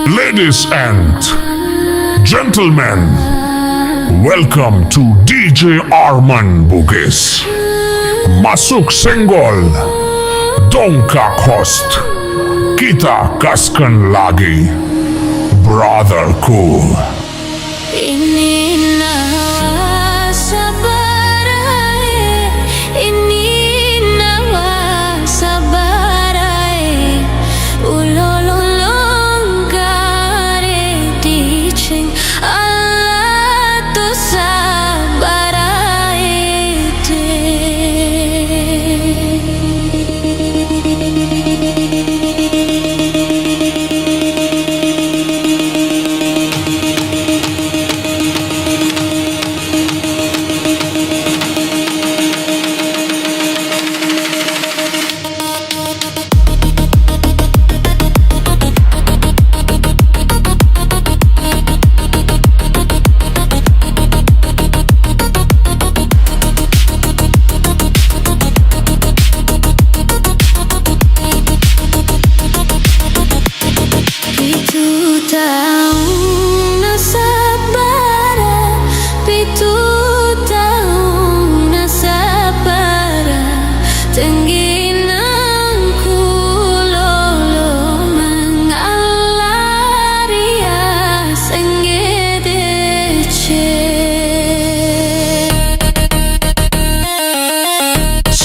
Ladies and gentlemen, welcome to DJ Armank Bugis. Masuk senggol, dongkak host. Kita kaskan lagi, brotherku. Ininnawa Sabarae, Ininnawa Sabarae, ulololong kare teaching Allah to Sabarae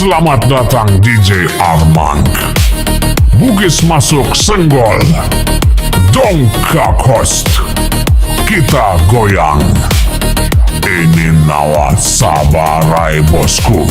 Selamat datang DJ Armank Bugis, masuk senggol, dongkak host. Kita goyang. Ininnawa Sabarae, bosku.